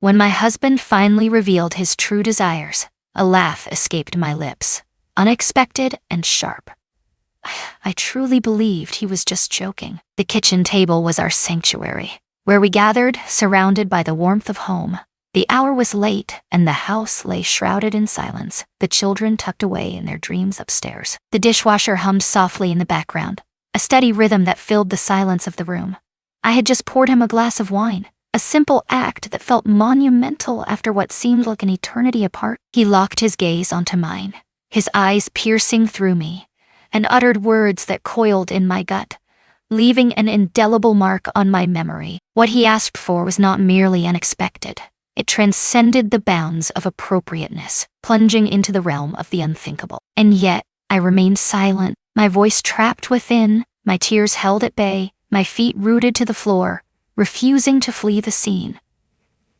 When my husband finally revealed his true desires, a laugh escaped my lips, unexpected and sharp. I truly believed he was just joking. The kitchen table was our sanctuary, where we gathered, surrounded by the warmth of home. The hour was late, and the house lay shrouded in silence, the children tucked away in their dreams upstairs. The dishwasher hummed softly in the background, a steady rhythm that filled the silence of the room. I had just poured him a glass of wine, a simple act that felt monumental after what seemed like an eternity apart. He locked his gaze onto mine, his eyes piercing through me, and uttered words that coiled in my gut, leaving an indelible mark on my memory. What he asked for was not merely unexpected. It transcended the bounds of appropriateness, plunging into the realm of the unthinkable. And yet, I remained silent, my voice trapped within, my tears held at bay, my feet rooted to the floor, refusing to flee the scene.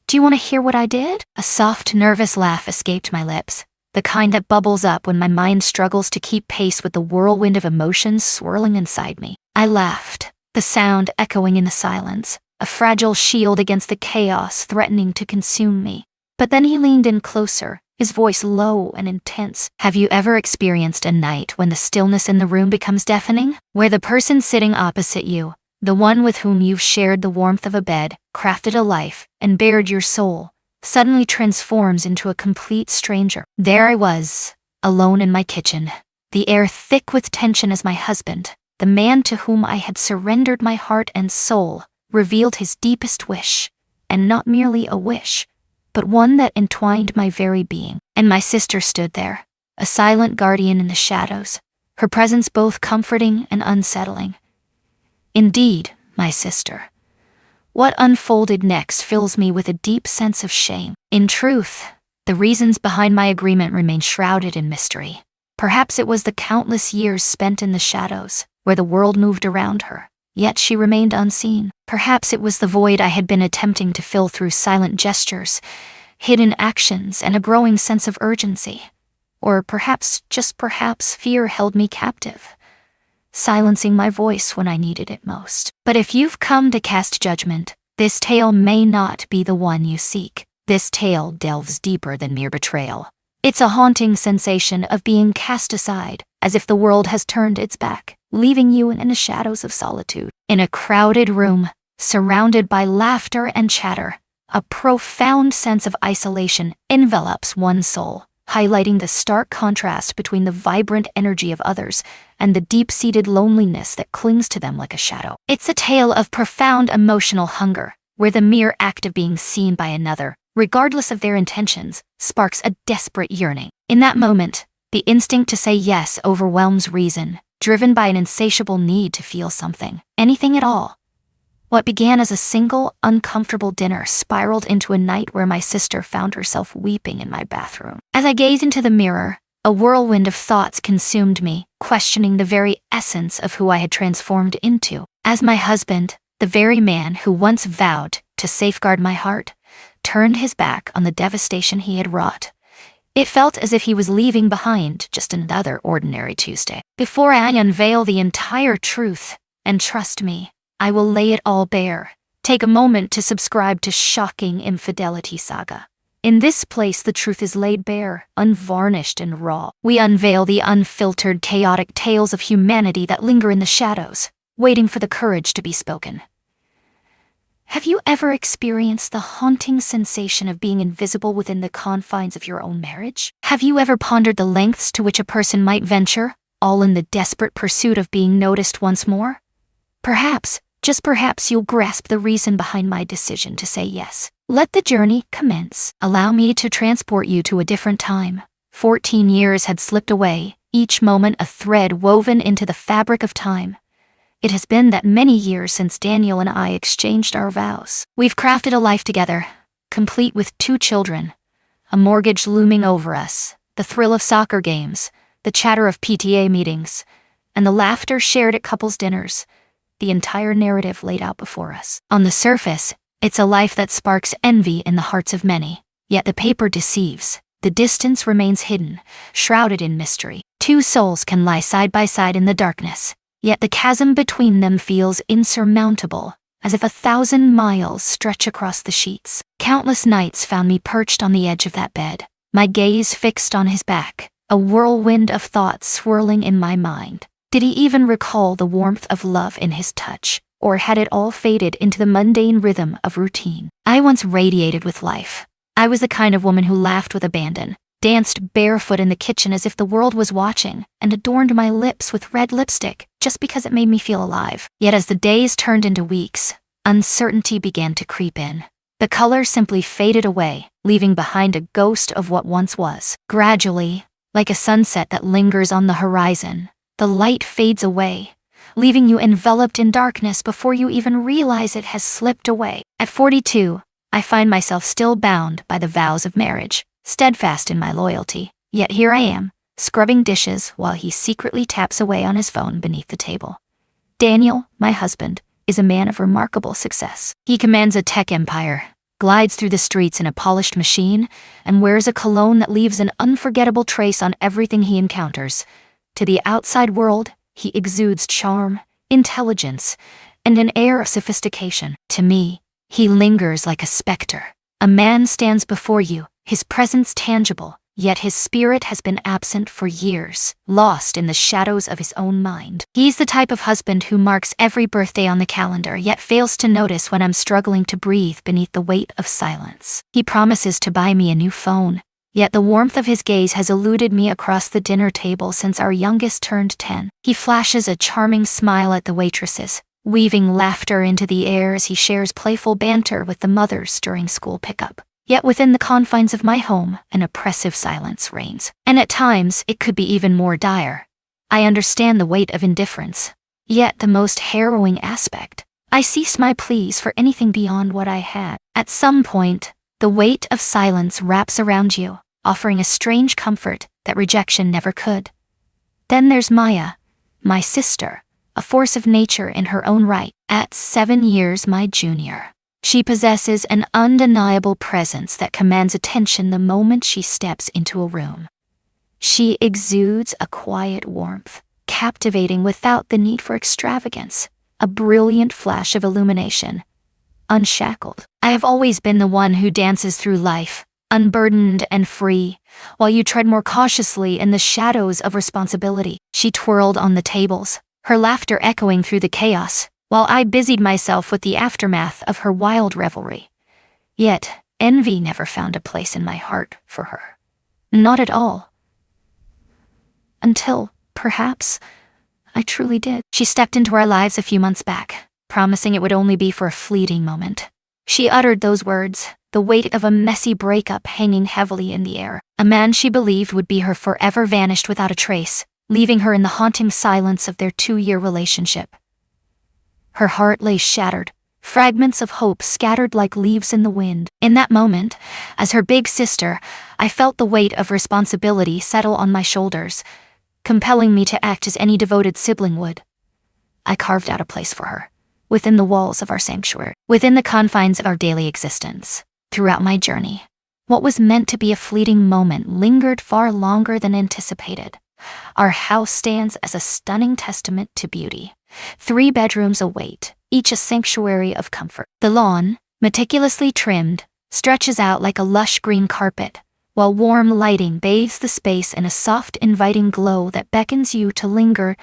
"Do you want to hear what I did?" A soft, nervous laugh escaped my lips, the kind that bubbles up when my mind struggles to keep pace with the whirlwind of emotions swirling inside me. I laughed, the sound echoing in the silence, a fragile shield against the chaos threatening to consume me. But then he leaned in closer, his voice low and intense. "Have you ever experienced a night when the stillness in the room becomes deafening? Where the person sitting opposite you, the one with whom you've shared the warmth of a bed, crafted a life, and bared your soul, suddenly transforms into a complete stranger?" There I was, alone in my kitchen, the air thick with tension as my husband, the man to whom I had surrendered my heart and soul, revealed his deepest wish, and not merely a wish, but one that entwined my very being. And my sister stood there, a silent guardian in the shadows, her presence both comforting and unsettling. Indeed, my sister. What unfolded next fills me with a deep sense of shame. In truth, the reasons behind my agreement remain shrouded in mystery. Perhaps it was the countless years spent in the shadows, where the world moved around her, yet she remained unseen. Perhaps it was the void I had been attempting to fill through silent gestures, hidden actions, and a growing sense of urgency. Or perhaps, just perhaps, fear held me captive, silencing my voice when I needed it most. But if you've come to cast judgment, this tale may not be the one you seek. This tale delves deeper than mere betrayal. It's a haunting sensation of being cast aside, as if the world has turned its back, leaving you in the shadows of solitude. In a crowded room, surrounded by laughter and chatter, a profound sense of isolation envelops one's soul, highlighting the stark contrast between the vibrant energy of others and the deep-seated loneliness that clings to them like a shadow. It's a tale of profound emotional hunger, where the mere act of being seen by another, regardless of their intentions, sparks a desperate yearning. In that moment, the instinct to say yes overwhelms reason, driven by an insatiable need to feel something, anything at all. What began as a single, uncomfortable dinner spiraled into a night where my sister found herself weeping in my bathroom. As I gazed into the mirror, a whirlwind of thoughts consumed me, questioning the very essence of who I had transformed into. As my husband, the very man who once vowed to safeguard my heart, turned his back on the devastation he had wrought, it felt as if he was leaving behind just another ordinary Tuesday. Before I unveil the entire truth, and trust me, I will lay it all bare, take a moment to subscribe to Shocking Infidelity Saga. In this place, the truth is laid bare, unvarnished and raw. We unveil the unfiltered, chaotic tales of humanity that linger in the shadows, waiting for the courage to be spoken. Have you ever experienced the haunting sensation of being invisible within the confines of your own marriage? Have you ever pondered the lengths to which a person might venture, all in the desperate pursuit of being noticed once more? Perhaps, just perhaps, you'll grasp the reason behind my decision to say yes. Let the journey commence. Allow me to transport you to a different time. 14 years had slipped away, each moment a thread woven into the fabric of time. It has been that many years since Daniel and I exchanged our vows. We've crafted a life together, complete with 2 children, a mortgage looming over us, the thrill of soccer games, the chatter of PTA meetings, and the laughter shared at couples' dinners. The entire narrative laid out before us. On the surface, it's a life that sparks envy in the hearts of many, yet the paper deceives. The distance remains hidden, shrouded in mystery. 2 souls can lie side by side in the darkness, yet the chasm between them feels insurmountable, as if 1,000 miles stretch across the sheets. Countless nights found me perched on the edge of that bed, my gaze fixed on his back, a whirlwind of thoughts swirling in my mind. Did he even recall the warmth of love in his touch, or had it all faded into the mundane rhythm of routine? I once radiated with life. I was the kind of woman who laughed with abandon, danced barefoot in the kitchen as if the world was watching, and adorned my lips with red lipstick just because it made me feel alive. Yet as the days turned into weeks, uncertainty began to creep in. The color simply faded away, leaving behind a ghost of what once was. Gradually, like a sunset that lingers on the horizon, the light fades away, leaving you enveloped in darkness before you even realize it has slipped away. At 42, I find myself still bound by the vows of marriage, steadfast in my loyalty. Yet here I am, scrubbing dishes while he secretly taps away on his phone beneath the table. Daniel, my husband, is a man of remarkable success. He commands a tech empire, glides through the streets in a polished machine, and wears a cologne that leaves an unforgettable trace on everything he encounters. To the outside world, he exudes charm, intelligence, and an air of sophistication. To me, he lingers like a specter. A man stands before you, his presence tangible, yet his spirit has been absent for years, lost in the shadows of his own mind. He's the type of husband who marks every birthday on the calendar, yet fails to notice when I'm struggling to breathe beneath the weight of silence. He promises to buy me a new phone, yet the warmth of his gaze has eluded me across the dinner table since our youngest turned 10. He flashes a charming smile at the waitresses, weaving laughter into the air as he shares playful banter with the mothers during school pickup. Yet within the confines of my home, an oppressive silence reigns. And at times, it could be even more dire. I understand the weight of indifference. Yet the most harrowing aspect, I cease my pleas for anything beyond what I had. At some point, the weight of silence wraps around you, offering a strange comfort that rejection never could. Then there's Maya, my sister, a force of nature in her own right. At 7 years my junior, she possesses an undeniable presence that commands attention the moment she steps into a room. She exudes a quiet warmth, captivating without the need for extravagance, a brilliant flash of illumination, unshackled. I have always been the one who dances through life, unburdened and free, while you tread more cautiously in the shadows of responsibility. She twirled on the tables, her laughter echoing through the chaos, while I busied myself with the aftermath of her wild revelry. Yet, envy never found a place in my heart for her. Not at all. Until, perhaps, I truly did. She stepped into our lives a few months back, promising it would only be for a fleeting moment. She uttered those words, the weight of a messy breakup hanging heavily in the air. A man she believed would be her forever vanished without a trace, leaving her in the haunting silence of their 2-year relationship. Her heart lay shattered, fragments of hope scattered like leaves in the wind. In that moment, as her big sister, I felt the weight of responsibility settle on my shoulders, compelling me to act as any devoted sibling would. I carved out a place for her, within the walls of our sanctuary, within the confines of our daily existence. Throughout my journey, what was meant to be a fleeting moment lingered far longer than anticipated. Our house stands as a stunning testament to beauty. 3 bedrooms await, each a sanctuary of comfort. The lawn, meticulously trimmed, stretches out like a lush green carpet, while warm lighting bathes the space in a soft, inviting glow that beckons you to linger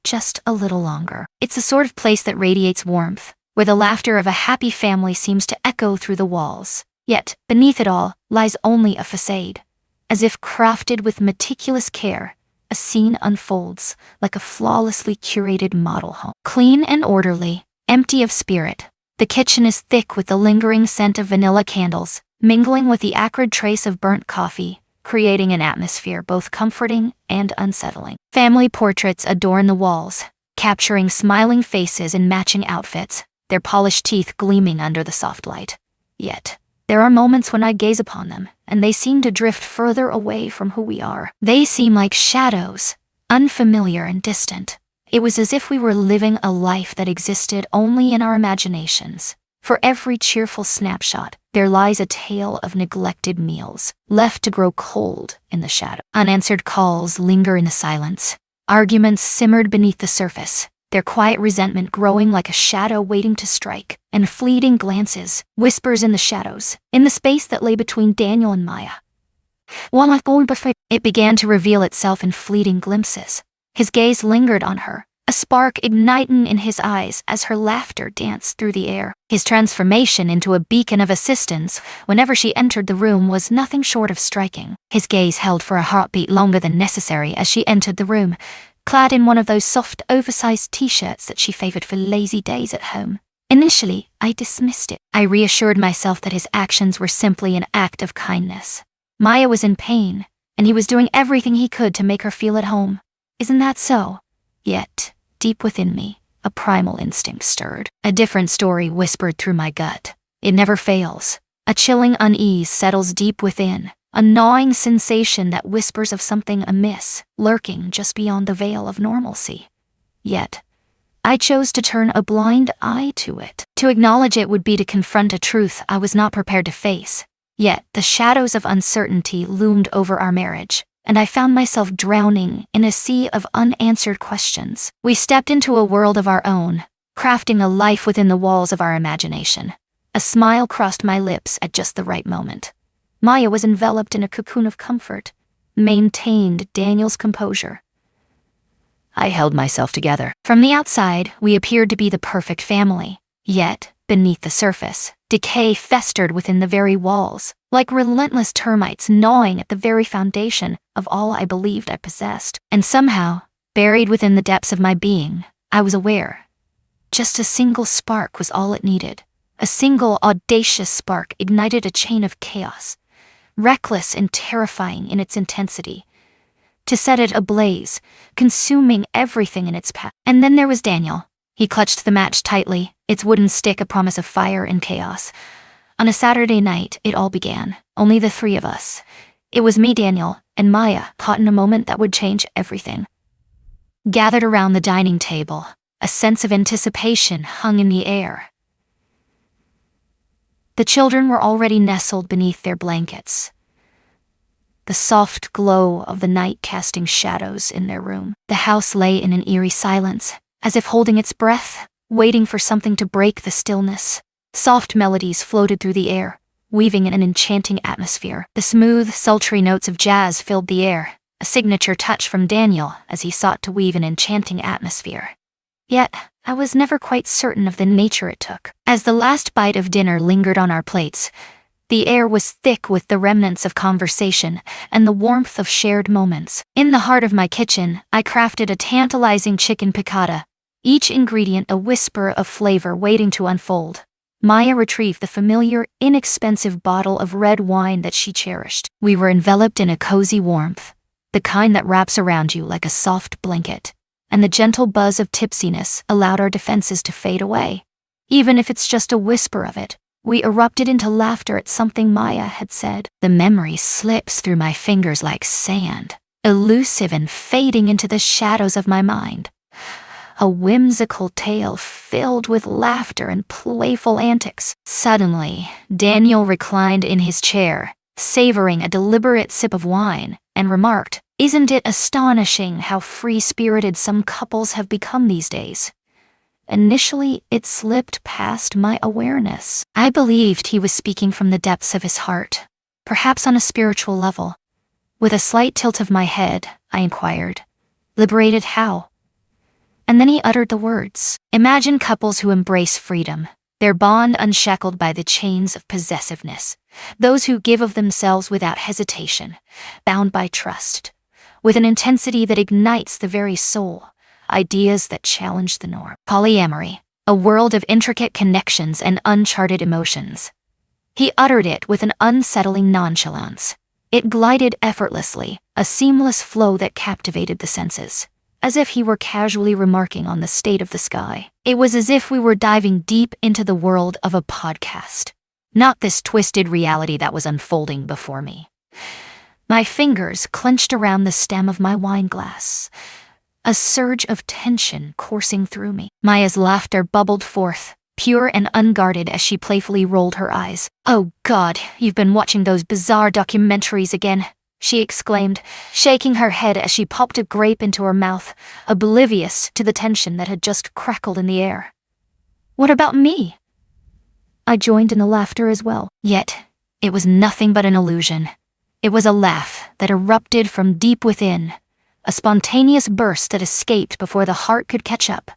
just a little longer. It's the sort of place that radiates warmth, where the laughter of a happy family seems to echo through the walls. Yet, beneath it all, lies only a facade. As if crafted with meticulous care, a scene unfolds like a flawlessly curated model home. Clean and orderly, empty of spirit, the kitchen is thick with the lingering scent of vanilla candles, mingling with the acrid trace of burnt coffee, creating an atmosphere both comforting and unsettling. Family portraits adorn the walls, capturing smiling faces in matching outfits, their polished teeth gleaming under the soft light. Yet, there are moments when I gaze upon them, and they seem to drift further away from who we are. They seem like shadows, unfamiliar and distant. It was as if we were living a life that existed only in our imaginations. For every cheerful snapshot, there lies a tale of neglected meals, left to grow cold in the shadow. Unanswered calls linger in the silence. Arguments simmered beneath the surface, their quiet resentment growing like a shadow waiting to strike, and fleeting glances, whispers in the shadows, in the space that lay between Daniel and Maya. While I thought it began to reveal itself in fleeting glimpses. His gaze lingered on her, a spark igniting in his eyes as her laughter danced through the air. His transformation into a beacon of assistance whenever she entered the room was nothing short of striking. His gaze held for a heartbeat longer than necessary as she entered the room, clad in one of those soft, oversized t-shirts that she favored for lazy days at home. Initially, I dismissed it. I reassured myself that his actions were simply an act of kindness. Maya was in pain, and he was doing everything he could to make her feel at home. Isn't that so? Yet, deep within me, a primal instinct stirred. A different story whispered through my gut. It never fails. A chilling unease settles deep within, a gnawing sensation that whispers of something amiss, lurking just beyond the veil of normalcy. Yet, I chose to turn a blind eye to it. To acknowledge it would be to confront a truth I was not prepared to face. Yet, the shadows of uncertainty loomed over our marriage, and I found myself drowning in a sea of unanswered questions. We stepped into a world of our own, crafting a life within the walls of our imagination. A smile crossed my lips at just the right moment. Maya was enveloped in a cocoon of comfort, maintained Daniel's composure. I held myself together. From the outside, we appeared to be the perfect family. Yet, beneath the surface, decay festered within the very walls, like relentless termites gnawing at the very foundation of all I believed I possessed. And somehow, buried within the depths of my being, I was aware. Just a single spark was all it needed. A single audacious spark ignited a chain of chaos, reckless and terrifying in its intensity, to set it ablaze, consuming everything in its path. And then there was Daniel. He clutched the match tightly, its wooden stick a promise of fire and chaos. On a Saturday night, it all began. Only the three of us. It was me, Daniel, and Maya, caught in a moment that would change everything. Gathered around the dining table, a sense of anticipation hung in the air. The children were already nestled beneath their blankets, the soft glow of the night casting shadows in their room. The house lay in an eerie silence, as if holding its breath, waiting for something to break the stillness. Soft melodies floated through the air, weaving in an enchanting atmosphere. The smooth, sultry notes of jazz filled the air, a signature touch from Daniel as he sought to weave an enchanting atmosphere. Yet, I was never quite certain of the nature it took. As the last bite of dinner lingered on our plates, the air was thick with the remnants of conversation and the warmth of shared moments. In the heart of my kitchen, I crafted a tantalizing chicken piccata, each ingredient a whisper of flavor waiting to unfold. Maya retrieved the familiar, inexpensive bottle of red wine that she cherished. We were enveloped in a cozy warmth, the kind that wraps around you like a soft blanket, and the gentle buzz of tipsiness allowed our defenses to fade away. Even if it's just a whisper of it, we erupted into laughter at something Maya had said. The memory slips through my fingers like sand, elusive and fading into the shadows of my mind. A whimsical tale filled with laughter and playful antics. Suddenly, Daniel reclined in his chair, savoring a deliberate sip of wine, and remarked, "Isn't it astonishing how free-spirited some couples have become these days?" Initially, it slipped past my awareness. I believed he was speaking from the depths of his heart, perhaps on a spiritual level. With a slight tilt of my head, I inquired, "Liberated how?" And then he uttered the words, "Imagine couples who embrace freedom, their bond unshackled by the chains of possessiveness, those who give of themselves without hesitation, bound by trust, with an intensity that ignites the very soul, ideas that challenge the norm. Polyamory, a world of intricate connections and uncharted emotions." He uttered it with an unsettling nonchalance. It glided effortlessly, a seamless flow that captivated the senses, as if he were casually remarking on the state of the sky. It was as if we were diving deep into the world of a podcast, not this twisted reality that was unfolding before me. My fingers clenched around the stem of my wine glass, a surge of tension coursing through me. Maya's laughter bubbled forth, pure and unguarded as she playfully rolled her eyes. "Oh God, you've been watching those bizarre documentaries again," she exclaimed, shaking her head as she popped a grape into her mouth, oblivious to the tension that had just crackled in the air. What about me? I joined in the laughter as well. Yet, it was nothing but an illusion. It was a laugh that erupted from deep within, a spontaneous burst that escaped before the heart could catch up,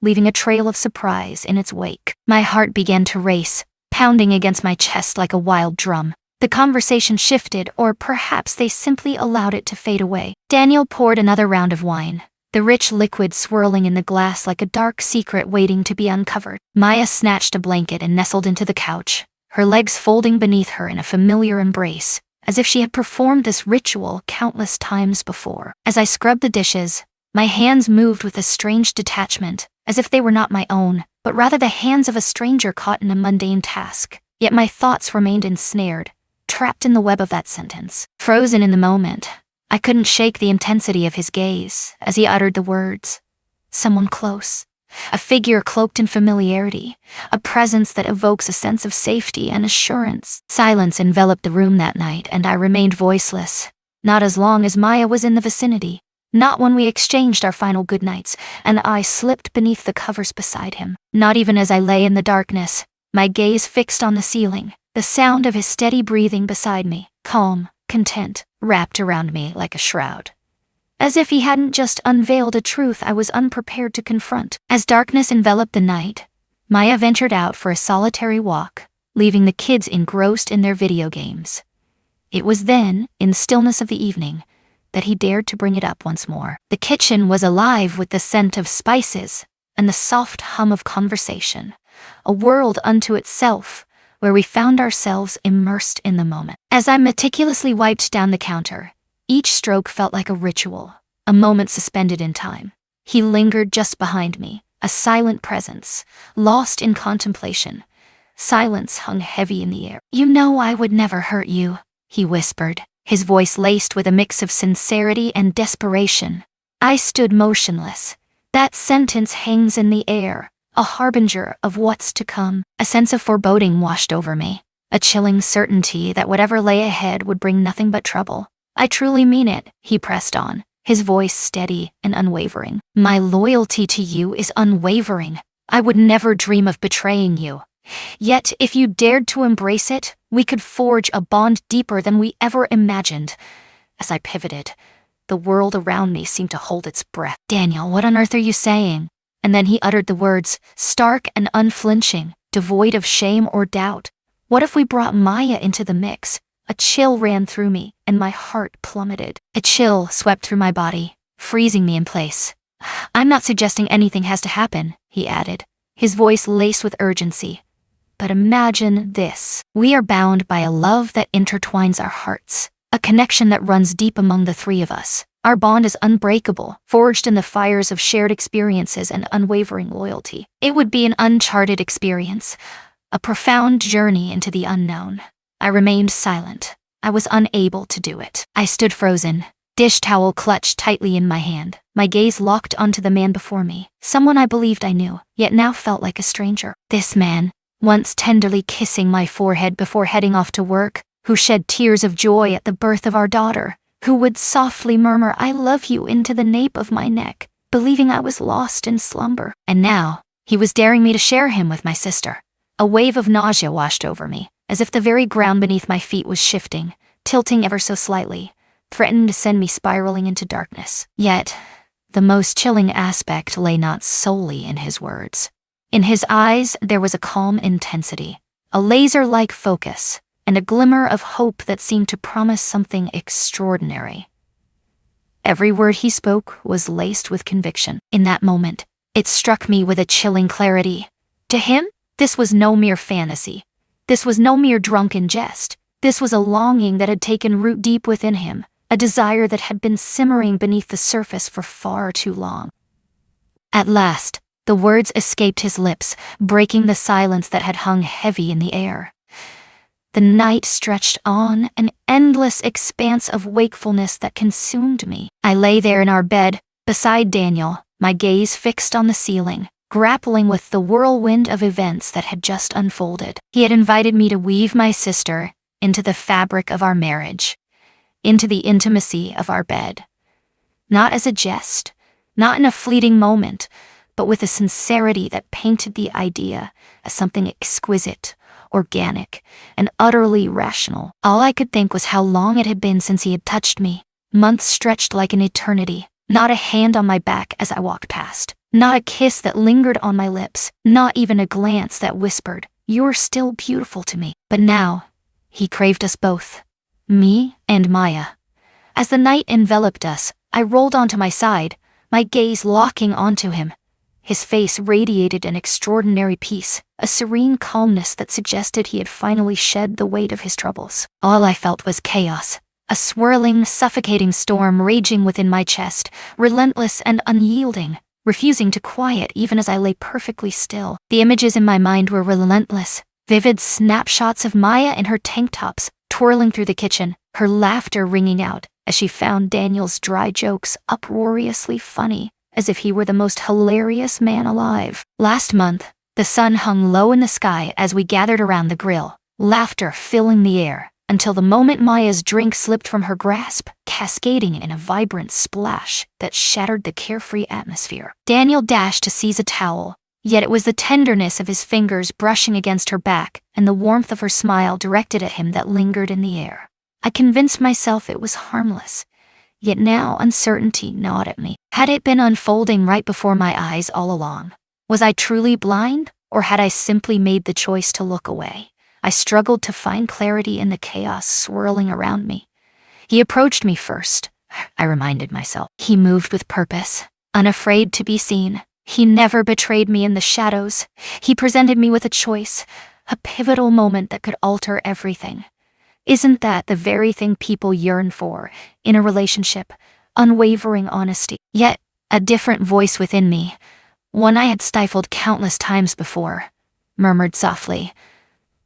leaving a trail of surprise in its wake. My heart began to race, pounding against my chest like a wild drum. The conversation shifted, or perhaps they simply allowed it to fade away. Daniel poured another round of wine, the rich liquid swirling in the glass like a dark secret waiting to be uncovered. Maya snatched a blanket and nestled into the couch, her legs folding beneath her in a familiar embrace, as if she had performed this ritual countless times before. As I scrubbed the dishes, my hands moved with a strange detachment, as if they were not my own, but rather the hands of a stranger caught in a mundane task. Yet my thoughts remained ensnared, trapped in the web of that sentence. Frozen in the moment, I couldn't shake the intensity of his gaze as he uttered the words. Someone close. A figure cloaked in familiarity, a presence that evokes a sense of safety and assurance. Silence enveloped the room that night, and I remained voiceless. Not as long as Maya was in the vicinity. Not when we exchanged our final goodnights, and I slipped beneath the covers beside him. Not even as I lay in the darkness, my gaze fixed on the ceiling, the sound of his steady breathing beside me, calm, content, wrapped around me like a shroud. As if he hadn't just unveiled a truth I was unprepared to confront. As darkness enveloped the night, Maya ventured out for a solitary walk, leaving the kids engrossed in their video games. It was then, in the stillness of the evening, that he dared to bring it up once more. The kitchen was alive with the scent of spices and the soft hum of conversation, a world unto itself, where we found ourselves immersed in the moment. As I meticulously wiped down the counter, each stroke felt like a ritual, a moment suspended in time. He lingered just behind me, a silent presence, lost in contemplation. Silence hung heavy in the air. "You know I would never hurt you," he whispered, his voice laced with a mix of sincerity and desperation. I stood motionless. That sentence hangs in the air, a harbinger of what's to come. A sense of foreboding washed over me, a chilling certainty that whatever lay ahead would bring nothing but trouble. "I truly mean it," he pressed on, his voice steady and unwavering. "My loyalty to you is unwavering. I would never dream of betraying you. Yet, if you dared to embrace it, we could forge a bond deeper than we ever imagined." As I pivoted, the world around me seemed to hold its breath. "Daniel, what on earth are you saying?" And then he uttered the words, stark and unflinching, devoid of shame or doubt. "What if we brought Maya into the mix?" A chill ran through me, and my heart plummeted. A chill swept through my body, freezing me in place. "I'm not suggesting anything has to happen," he added, his voice laced with urgency. "But imagine this. We are bound by a love that intertwines our hearts, a connection that runs deep among the three of us. Our bond is unbreakable, forged in the fires of shared experiences and unwavering loyalty. It would be an uncharted experience, a profound journey into the unknown." I remained silent. I was unable to do it. I stood frozen, dish towel clutched tightly in my hand, my gaze locked onto the man before me, someone I believed I knew, yet now felt like a stranger. This man, once tenderly kissing my forehead before heading off to work, who shed tears of joy at the birth of our daughter, who would softly murmur "I love you" into the nape of my neck, believing I was lost in slumber. And now, he was daring me to share him with my sister. A wave of nausea washed over me, as if the very ground beneath my feet was shifting, tilting ever so slightly, threatening to send me spiraling into darkness. Yet, the most chilling aspect lay not solely in his words. In his eyes there was a calm intensity, a laser-like focus, and a glimmer of hope that seemed to promise something extraordinary. Every word he spoke was laced with conviction. In that moment, it struck me with a chilling clarity. To him, this was no mere fantasy. This was no mere drunken jest. This was a longing that had taken root deep within him, a desire that had been simmering beneath the surface for far too long. At last, the words escaped his lips, breaking the silence that had hung heavy in the air. The night stretched on, an endless expanse of wakefulness that consumed me. I lay there in our bed, beside Daniel, my gaze fixed on the ceiling, grappling with the whirlwind of events that had just unfolded. He had invited me to weave my sister into the fabric of our marriage. into the intimacy of our bed. Not as a jest, not in a fleeting moment, but with a sincerity that painted the idea as something exquisite, organic, and utterly rational. All I could think was how long it had been since he had touched me. Months stretched like an eternity. Not a hand on my back as I walked past. Not a kiss that lingered on my lips. Not even a glance that whispered, "You're still beautiful to me." But now, he craved us both. Me and Maya. As the night enveloped us, I rolled onto my side, my gaze locking onto him. His face radiated an extraordinary peace, a serene calmness that suggested he had finally shed the weight of his troubles. All I felt was chaos, a swirling, suffocating storm raging within my chest, relentless and unyielding, refusing to quiet even as I lay perfectly still. The images in my mind were relentless, vivid snapshots of Maya in her tank tops, twirling through the kitchen, her laughter ringing out as she found Daniel's dry jokes uproariously funny, as if he were the most hilarious man alive. Last month, the sun hung low in the sky as we gathered around the grill, laughter filling the air, until the moment Maya's drink slipped from her grasp, cascading in a vibrant splash that shattered the carefree atmosphere. Daniel dashed to seize a towel, yet it was the tenderness of his fingers brushing against her back and the warmth of her smile directed at him that lingered in the air. I convinced myself it was harmless, yet now uncertainty gnawed at me. Had it been unfolding right before my eyes all along? Was I truly blind, or had I simply made the choice to look away? I struggled to find clarity in the chaos swirling around me. He approached me first, I reminded myself. He moved with purpose, unafraid to be seen. He never betrayed me in the shadows. He presented me with a choice, a pivotal moment that could alter everything. Isn't that the very thing people yearn for in a relationship? Unwavering honesty. Yet, a different voice within me, one I had stifled countless times before, murmured softly,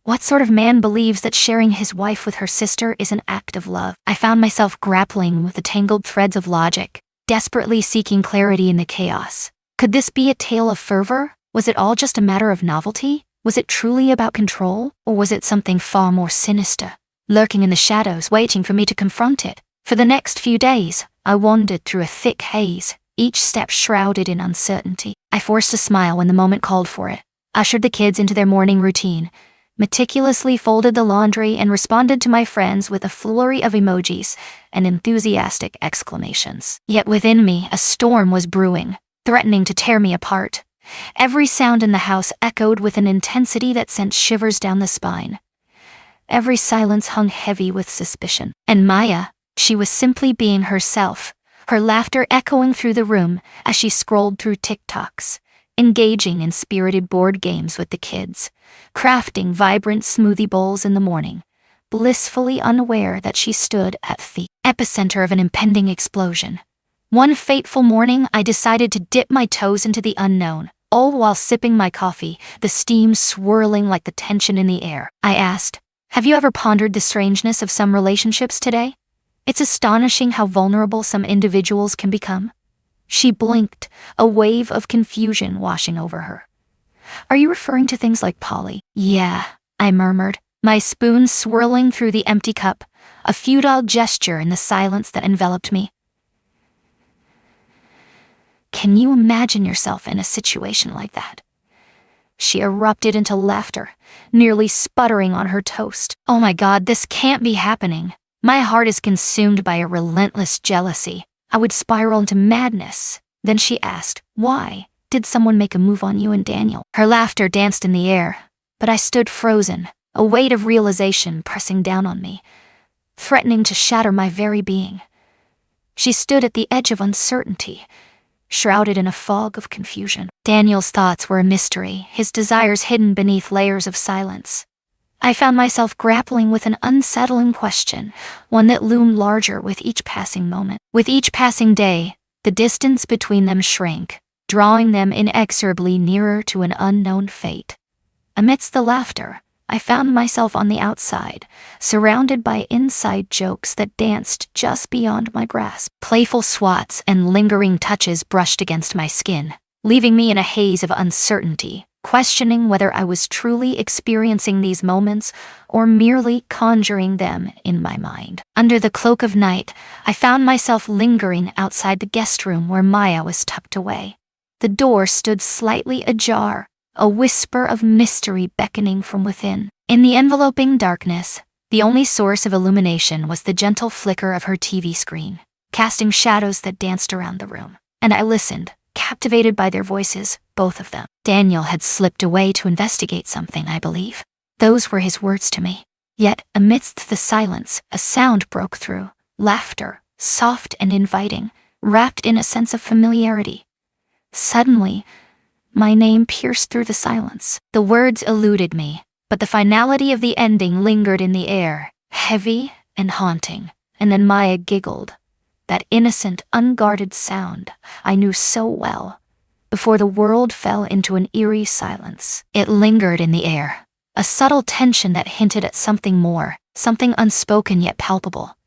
"What sort of man believes that sharing his wife with her sister is an act of love?" I found myself grappling with the tangled threads of logic, desperately seeking clarity in the chaos. Could this be a tale of fervor? Was it all just a matter of novelty? Was it truly about control? Or was it something far more sinister, lurking in the shadows, waiting for me to confront it? For the next few days, I wandered through a thick haze, each step shrouded in uncertainty. I forced a smile when the moment called for it, ushered the kids into their morning routine, meticulously folded the laundry, and responded to my friends with a flurry of emojis and enthusiastic exclamations. Yet within me, a storm was brewing, threatening to tear me apart. Every sound in the house echoed with an intensity that sent shivers down the spine. Every silence hung heavy with suspicion. And Maya, she was simply being herself, her laughter echoing through the room as she scrolled through TikToks, engaging in spirited board games with the kids, crafting vibrant smoothie bowls in the morning, blissfully unaware that she stood at the epicenter of an impending explosion. One fateful morning, I decided to dip my toes into the unknown, all while sipping my coffee, the steam swirling like the tension in the air. I asked, "Have you ever pondered the strangeness of some relationships today? It's astonishing how vulnerable some individuals can become." She blinked, a wave of confusion washing over her. "Are you referring to things like poly?" "Yeah," I murmured, my spoon swirling through the empty cup, a futile gesture in the silence that enveloped me. "Can you imagine yourself in a situation like that?" She erupted into laughter, nearly sputtering on her toast. "Oh my God, this can't be happening. My heart is consumed by a relentless jealousy. I would spiral into madness." Then she asked, "Why? Did someone make a move on you and Daniel?" Her laughter danced in the air, but I stood frozen, a weight of realization pressing down on me, threatening to shatter my very being. She stood at the edge of uncertainty, shrouded in a fog of confusion. Daniel's thoughts were a mystery, his desires hidden beneath layers of silence. I found myself grappling with an unsettling question, one that loomed larger with each passing moment. With each passing day, the distance between them shrank, drawing them inexorably nearer to an unknown fate. Amidst the laughter, I found myself on the outside, surrounded by inside jokes that danced just beyond my grasp. Playful swats and lingering touches brushed against my skin, leaving me in a haze of uncertainty, questioning whether I was truly experiencing these moments or merely conjuring them in my mind. Under the cloak of night, I found myself lingering outside the guest room where Maya was tucked away. The door stood slightly ajar, a whisper of mystery beckoning from within. In the enveloping darkness, the only source of illumination was the gentle flicker of her TV screen, casting shadows that danced around the room. And I listened, captivated by their voices, both of them. Daniel had slipped away to investigate something, I believe. Those were his words to me. Yet, amidst the silence, a sound broke through. Laughter, soft and inviting, wrapped in a sense of familiarity. Suddenly, my name pierced through the silence. The words eluded me, but the finality of the ending lingered in the air, heavy and haunting. And then Maya giggled. That innocent, unguarded sound I knew so well, before the world fell into an eerie silence. It lingered in the air, a subtle tension that hinted at something more, something unspoken yet palpable.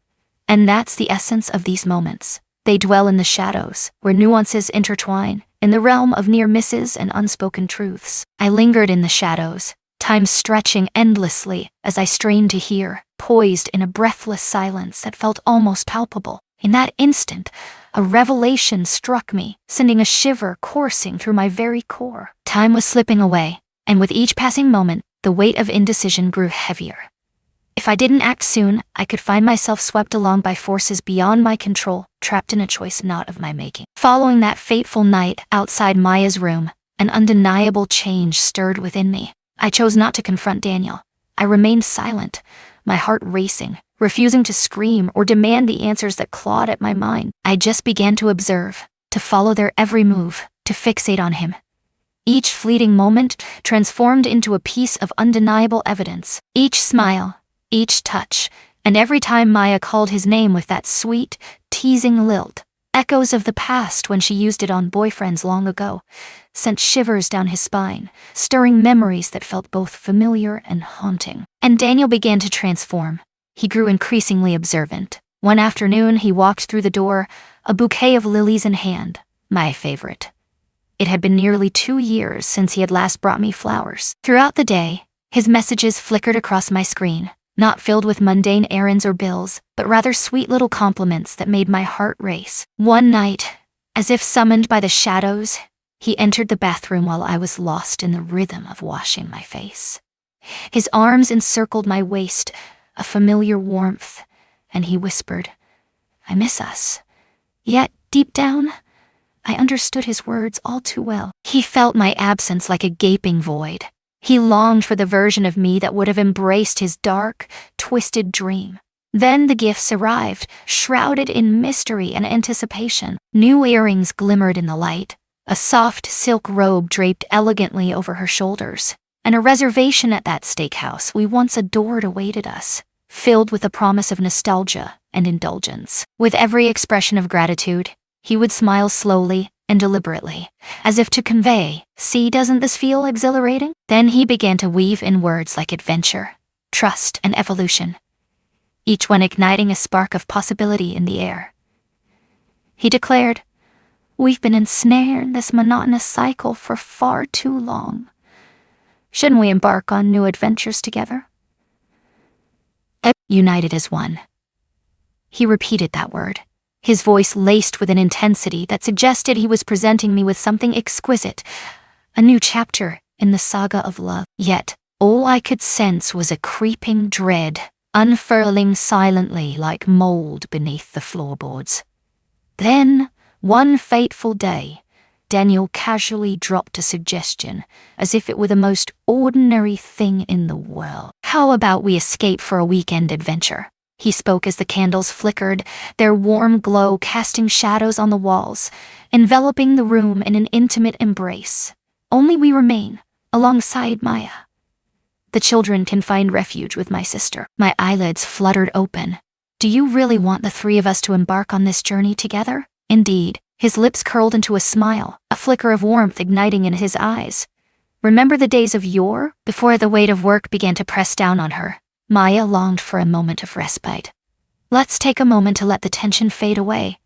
And that's the essence of these moments. They dwell in the shadows, where nuances intertwine, in the realm of near misses and unspoken truths. I lingered in the shadows, time stretching endlessly as I strained to hear, poised in a breathless silence that felt almost palpable. In that instant, a revelation struck me, sending a shiver coursing through my very core. Time was slipping away, and with each passing moment, the weight of indecision grew heavier. If I didn't act soon, I could find myself swept along by forces beyond my control, trapped in a choice not of my making. Following that fateful night outside Maya's room, an undeniable change stirred within me. I chose not to confront Daniel. I remained silent, my heart racing, refusing to scream or demand the answers that clawed at my mind. I just began to observe, to follow their every move, to fixate on him. Each fleeting moment transformed into a piece of undeniable evidence. Each smile, each touch, and every time Maya called his name with that sweet, teasing lilt, echoes of the past when she used it on boyfriends long ago, sent shivers down his spine, stirring memories that felt both familiar and haunting. And Daniel began to transform. He grew increasingly observant. One afternoon, he walked through the door, a bouquet of lilies in hand, my favorite. It had been nearly 2 years since he had last brought me flowers. Throughout the day, his messages flickered across my screen, not filled with mundane errands or bills, but rather sweet little compliments that made my heart race. One night, as if summoned by the shadows, he entered the bathroom while I was lost in the rhythm of washing my face. His arms encircled my waist, a familiar warmth, and he whispered, "I miss us." Yet, deep down, I understood his words all too well. He felt my absence like a gaping void. He longed for the version of me that would have embraced his dark, twisted dream. Then the gifts arrived, shrouded in mystery and anticipation. New earrings glimmered in the light, a soft silk robe draped elegantly over her shoulders, and a reservation at that steakhouse we once adored awaited us, filled with the promise of nostalgia and indulgence. With every expression of gratitude, he would smile slowly and deliberately, as if to convey, "See, doesn't this feel exhilarating?" Then he began to weave in words like adventure, trust, and evolution, each one igniting a spark of possibility in the air. He declared, "We've been ensnared in this monotonous cycle for far too long. Shouldn't we embark on new adventures together?" United as one. He repeated that word, his voice laced with an intensity that suggested he was presenting me with something exquisite, a new chapter in the saga of love. Yet, all I could sense was a creeping dread, unfurling silently like mold beneath the floorboards. Then, one fateful day, Daniel casually dropped a suggestion, as if it were the most ordinary thing in the world. "How about we escape for a weekend adventure?" He spoke as the candles flickered, their warm glow casting shadows on the walls, enveloping the room in an intimate embrace. Only we remain, alongside Maya. The children can find refuge with my sister. My eyelids fluttered open. "Do you really want the three of us to embark on this journey together?" Indeed, his lips curled into a smile, a flicker of warmth igniting in his eyes. Remember the days of yore, before the weight of work began to press down on her? Maya longed for a moment of respite. "Let's take a moment to let the tension fade away.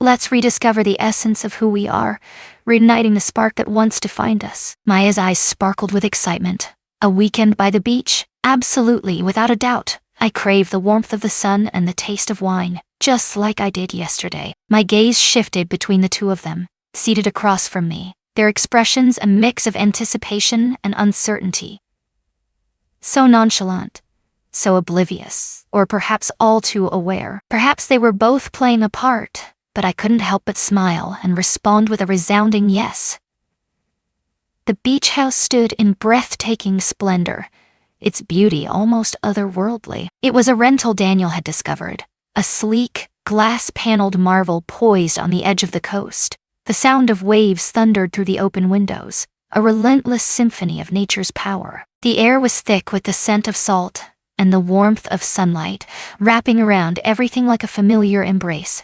Let's rediscover the essence of who we are, reigniting the spark that once defined us. Maya's eyes sparkled with excitement. A weekend by the beach? Absolutely, without a doubt. I crave the warmth of the sun and the taste of wine, just like I did yesterday. My gaze shifted between the two of them, seated across from me, their expressions a mix of anticipation and uncertainty. So nonchalant, so oblivious, or perhaps all too aware. Perhaps they were both playing a part, but I couldn't help but smile and respond with a resounding yes. The beach house stood in breathtaking splendor, its beauty almost otherworldly. It was a rental Daniel had discovered, a sleek, glass-paneled marvel poised on the edge of the coast. The sound of waves thundered through the open windows, a relentless symphony of nature's power. The air was thick with the scent of salt and the warmth of sunlight, wrapping around everything like a familiar embrace.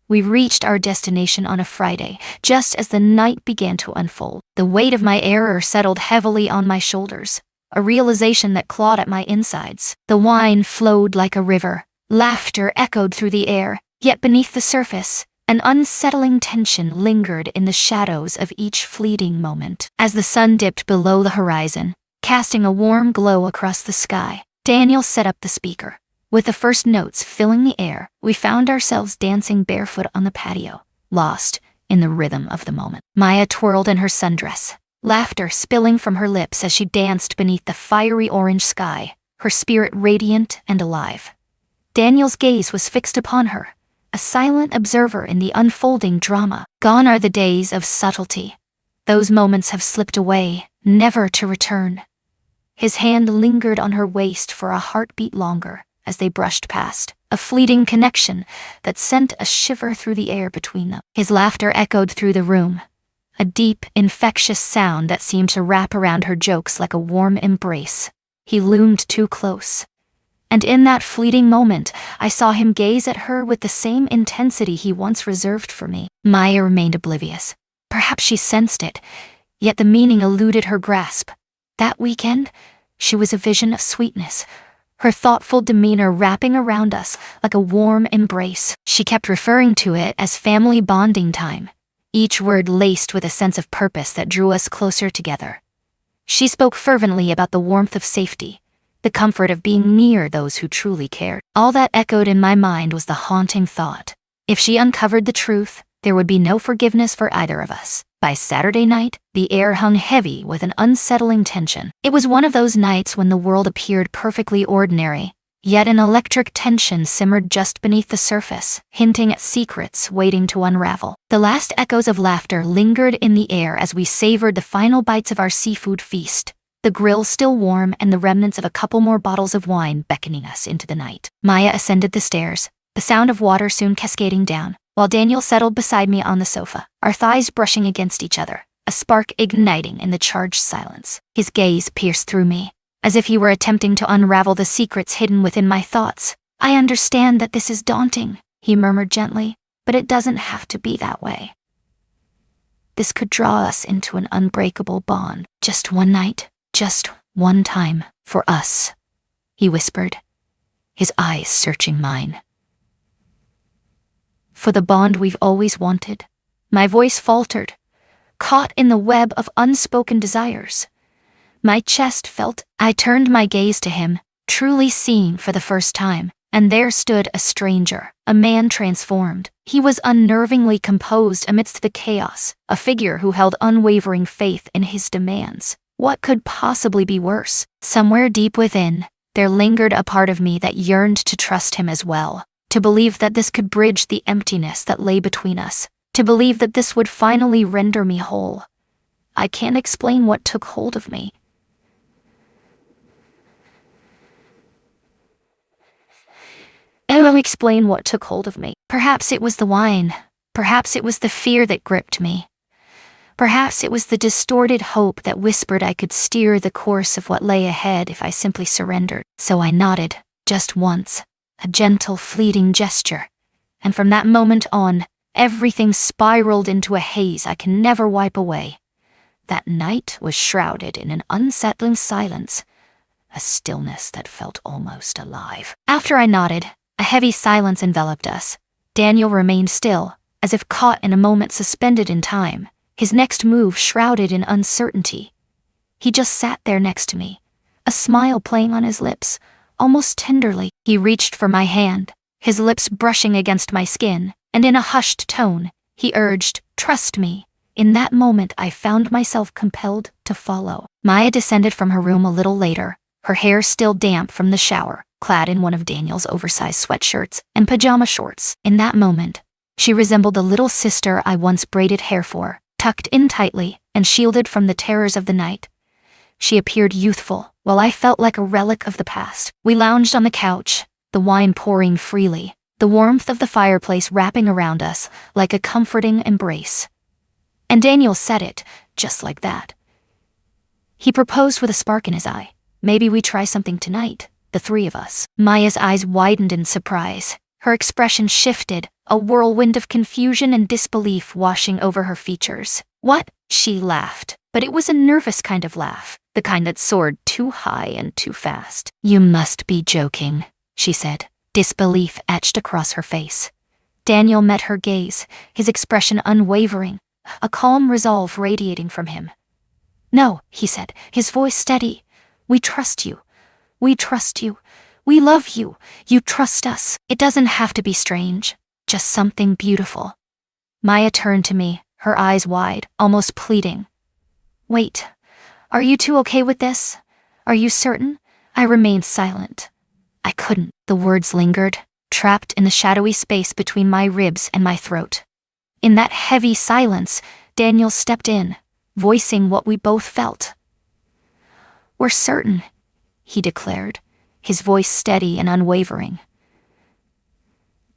We reached our destination on a Friday, just as the night began to unfold. The weight of my error settled heavily on my shoulders, a realization that clawed at my insides. The wine flowed like a river, laughter echoed through the air, yet beneath the surface, an unsettling tension lingered in the shadows of each fleeting moment. As the sun dipped below the horizon, casting a warm glow across the sky, Daniel set up the speaker. With the first notes filling the air, we found ourselves dancing barefoot on the patio, lost in the rhythm of the moment. Maya twirled in her sundress, laughter spilling from her lips as she danced beneath the fiery orange sky, her spirit radiant and alive. Daniel's gaze was fixed upon her, a silent observer in the unfolding drama. Gone are the days of subtlety. Those moments have slipped away, never to return. His hand lingered on her waist for a heartbeat longer as they brushed past, a fleeting connection that sent a shiver through the air between them. His laughter echoed through the room, a deep, infectious sound that seemed to wrap around her jokes like a warm embrace. He loomed too close, and in that fleeting moment, I saw him gaze at her with the same intensity he once reserved for me. Maya remained oblivious. Perhaps she sensed it, yet the meaning eluded her grasp. That weekend, she was a vision of sweetness, her thoughtful demeanor wrapping around us like a warm embrace. She kept referring to it as family bonding time, each word laced with a sense of purpose that drew us closer together. She spoke fervently about the warmth of safety, the comfort of being near those who truly cared. All that echoed in my mind was the haunting thought: if she uncovered the truth, there would be no forgiveness for either of us. By Saturday night, the air hung heavy with an unsettling tension. It was one of those nights when the world appeared perfectly ordinary, yet an electric tension simmered just beneath the surface, hinting at secrets waiting to unravel. The last echoes of laughter lingered in the air as we savored the final bites of our seafood feast, the grill still warm and the remnants of a couple more bottles of wine beckoning us into the night. Maya ascended the stairs, the sound of water soon cascading down, while Daniel settled beside me on the sofa, our thighs brushing against each other, a spark igniting in the charged silence. His gaze pierced through me, as if he were attempting to unravel the secrets hidden within my thoughts. "I understand that this is daunting," he murmured gently, "but it doesn't have to be that way. This could draw us into an unbreakable bond. Just one night, just one time, for us," he whispered, his eyes searching mine. "For the bond we've always wanted." My voice faltered, caught in the web of unspoken desires. My chest felt. I turned my gaze to him, truly seeing for the first time, and there stood a stranger, a man transformed. He was unnervingly composed amidst the chaos, a figure who held unwavering faith in his demands. What could possibly be worse? Somewhere deep within, there lingered a part of me that yearned to trust him as well, to believe that this could bridge the emptiness that lay between us, to believe that this would finally render me whole. I can't explain what took hold of me. I won't explain what took hold of me. Perhaps it was the wine. Perhaps it was the fear that gripped me. Perhaps it was the distorted hope that whispered I could steer the course of what lay ahead if I simply surrendered. So I nodded, just once, a gentle, fleeting gesture, and from that moment on, everything spiraled into a haze I can never wipe away. That night was shrouded in an unsettling silence, a stillness that felt almost alive. After I nodded, a heavy silence enveloped us. Daniel remained still, as if caught in a moment suspended in time, his next move shrouded in uncertainty. He just sat there next to me, a smile playing on his lips, almost tenderly. He reached for my hand, his lips brushing against my skin, and in a hushed tone, he urged, "Trust me." In that moment I found myself compelled to follow. Maya descended from her room a little later, her hair still damp from the shower, clad in one of Daniel's oversized sweatshirts and pajama shorts. In that moment, she resembled the little sister I once braided hair for, tucked in tightly and shielded from the terrors of the night. She appeared youthful, while I felt like a relic of the past. We lounged on the couch, the wine pouring freely, the warmth of the fireplace wrapping around us like a comforting embrace. And Daniel said it, just like that. He proposed with a spark in his eye. "Maybe we try something tonight, the three of us." Maya's eyes widened in surprise. Her expression shifted, a whirlwind of confusion and disbelief washing over her features. "What?" She laughed, but it was a nervous kind of laugh, the kind that soared too high and too fast. "You must be joking," she said, disbelief etched across her face. Daniel met her gaze, his expression unwavering, a calm resolve radiating from him. "No," he said, his voice steady. "We trust you. We trust you. We love you. You trust us. It doesn't have to be strange, just something beautiful." Maya turned to me, her eyes wide, almost pleading. "Wait, are you two okay with this? Are you certain?" I remained silent. I couldn't. The words lingered, trapped in the shadowy space between my ribs and my throat. In that heavy silence, Daniel stepped in, voicing what we both felt. "We're certain," he declared, his voice steady and unwavering.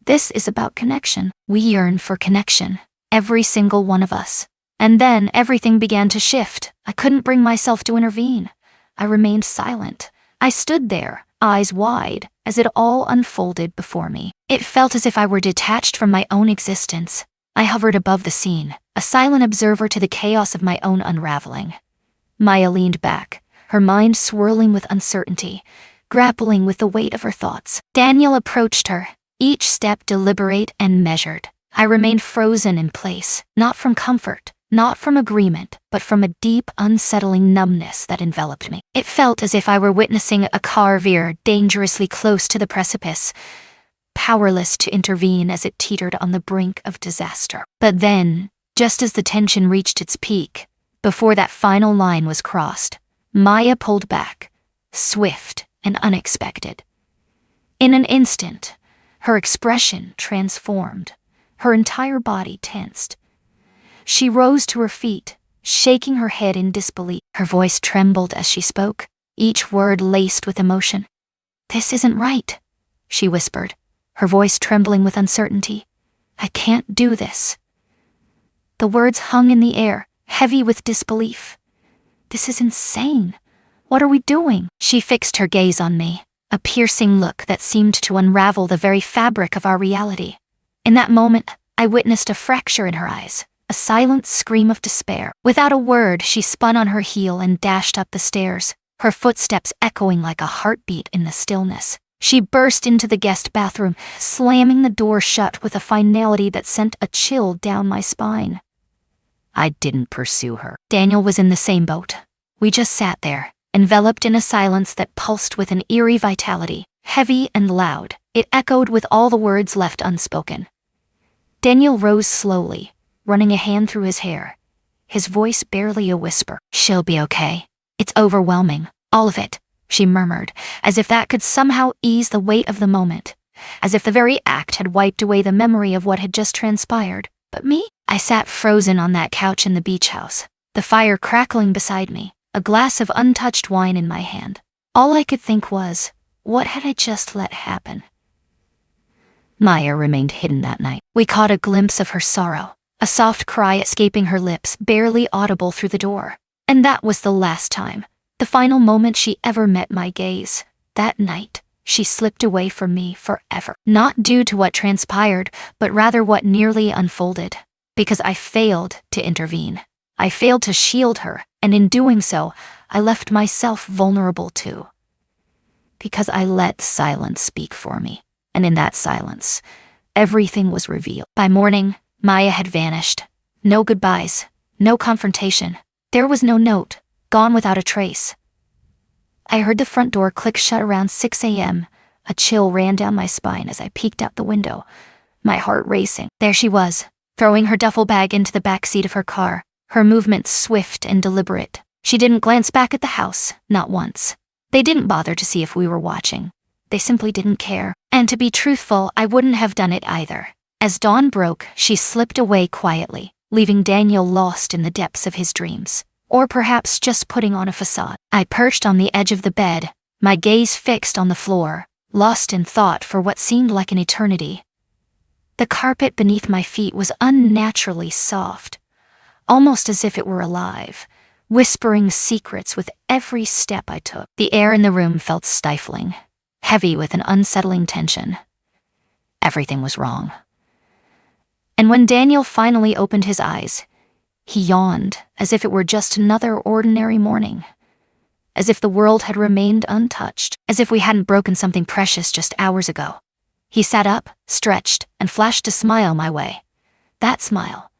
"This is about connection. We yearn for connection, every single one of us." And then everything began to shift. I couldn't bring myself to intervene. I remained silent. I stood there, eyes wide, as it all unfolded before me. It felt as if I were detached from my own existence. I hovered above the scene, a silent observer to the chaos of my own unraveling. Maya leaned back, her mind swirling with uncertainty, grappling with the weight of her thoughts. Daniel approached her, each step deliberate and measured. I remained frozen in place, not from comfort, not from agreement, but from a deep, unsettling numbness that enveloped me. It felt as if I were witnessing a car veer dangerously close to the precipice, powerless to intervene as it teetered on the brink of disaster. But then, just as the tension reached its peak, before that final line was crossed, Maya pulled back, swift and unexpected. In an instant, her expression transformed, her entire body tensed. She rose to her feet, shaking her head in disbelief. Her voice trembled as she spoke, each word laced with emotion. "This isn't right," she whispered, her voice trembling with uncertainty. "I can't do this." The words hung in the air, heavy with disbelief. "This is insane. What are we doing?" She fixed her gaze on me, a piercing look that seemed to unravel the very fabric of our reality. In that moment, I witnessed a fracture in her eyes, a silent scream of despair. Without a word, she spun on her heel and dashed up the stairs, her footsteps echoing like a heartbeat in the stillness. She burst into the guest bathroom, slamming the door shut with a finality that sent a chill down my spine. I didn't pursue her. Daniel was in the same boat. We just sat there, enveloped in a silence that pulsed with an eerie vitality, heavy and loud. It echoed with all the words left unspoken. Daniel rose slowly, running a hand through his hair, his voice barely a whisper. "She'll be okay. It's overwhelming, all of it," she murmured, as if that could somehow ease the weight of the moment, as if the very act had wiped away the memory of what had just transpired. But me? I sat frozen on that couch in the beach house, the fire crackling beside me, a glass of untouched wine in my hand. All I could think was, what had I just let happen? Maya remained hidden that night. We caught a glimpse of her sorrow, a soft cry escaping her lips, barely audible through the door. And that was the last time, the final moment she ever met my gaze. That night, she slipped away from me forever. Not due to what transpired, but rather what nearly unfolded. Because I failed to intervene. I failed to shield her, and in doing so, I left myself vulnerable too. Because I let silence speak for me, and in that silence, everything was revealed. By morning, Maya had vanished. No goodbyes, no confrontation. There was no note, gone without a trace. I heard the front door click shut around 6 a.m. A chill ran down my spine as I peeked out the window, my heart racing. There she was, throwing her duffel bag into the back seat of her car, her movements swift and deliberate. She didn't glance back at the house, not once. They didn't bother to see if we were watching. They simply didn't care. And to be truthful, I wouldn't have done it either. As dawn broke, she slipped away quietly, leaving Daniel lost in the depths of his dreams. Or perhaps just putting on a facade. I perched on the edge of the bed, my gaze fixed on the floor, lost in thought for what seemed like an eternity. The carpet beneath my feet was unnaturally soft, almost as if it were alive, whispering secrets with every step I took. The air in the room felt stifling, heavy with an unsettling tension. Everything was wrong. And when Daniel finally opened his eyes, he yawned, as if it were just another ordinary morning. As if the world had remained untouched, as if we hadn't broken something precious just hours ago. He sat up, stretched, and flashed a smile my way. That smile.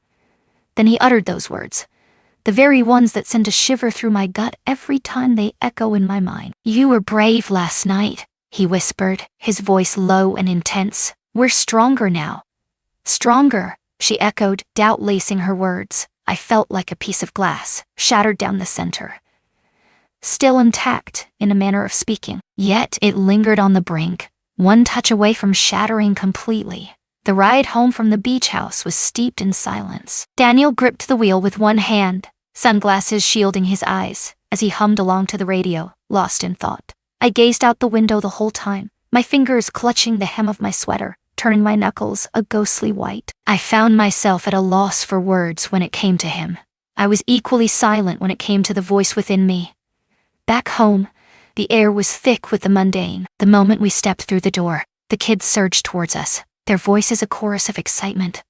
Then he uttered those words, the very ones that send a shiver through my gut every time they echo in my mind. "You were brave last night," he whispered, his voice low and intense. "We're stronger now." "Stronger," she echoed, doubt lacing her words. I felt like a piece of glass, shattered down the center. Still intact, in a manner of speaking. Yet it lingered on the brink, one touch away from shattering completely. The ride home from the beach house was steeped in silence. Daniel gripped the wheel with one hand, sunglasses shielding his eyes, as he hummed along to the radio, lost in thought. I gazed out the window the whole time, my fingers clutching the hem of my sweater, turning my knuckles a ghostly white. I found myself at a loss for words when it came to him. I was equally silent when it came to the voice within me. Back home, the air was thick with the mundane. The moment we stepped through the door, the kids surged towards us, their voices a chorus of excitement.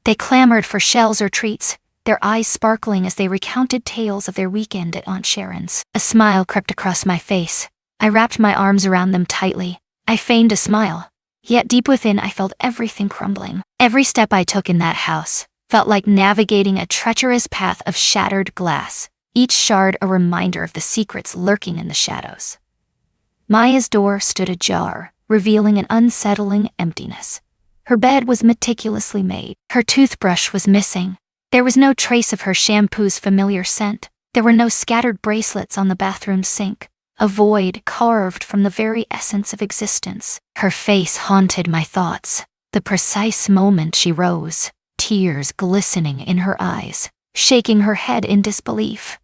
They clamored for shells or treats, their eyes sparkling as they recounted tales of their weekend at Aunt Sharon's. A smile crept across my face. I wrapped my arms around them tightly. I feigned a smile. Yet deep within I felt everything crumbling. Every step I took in that house felt like navigating a treacherous path of shattered glass, each shard a reminder of the secrets lurking in the shadows. Maya's door stood ajar, revealing an unsettling emptiness. Her bed was meticulously made. Her toothbrush was missing. There was no trace of her shampoo's familiar scent. There were no scattered bracelets on the bathroom sink. A void carved from the very essence of existence. Her face haunted my thoughts. The precise moment she rose, tears glistening in her eyes, shaking her head in disbelief.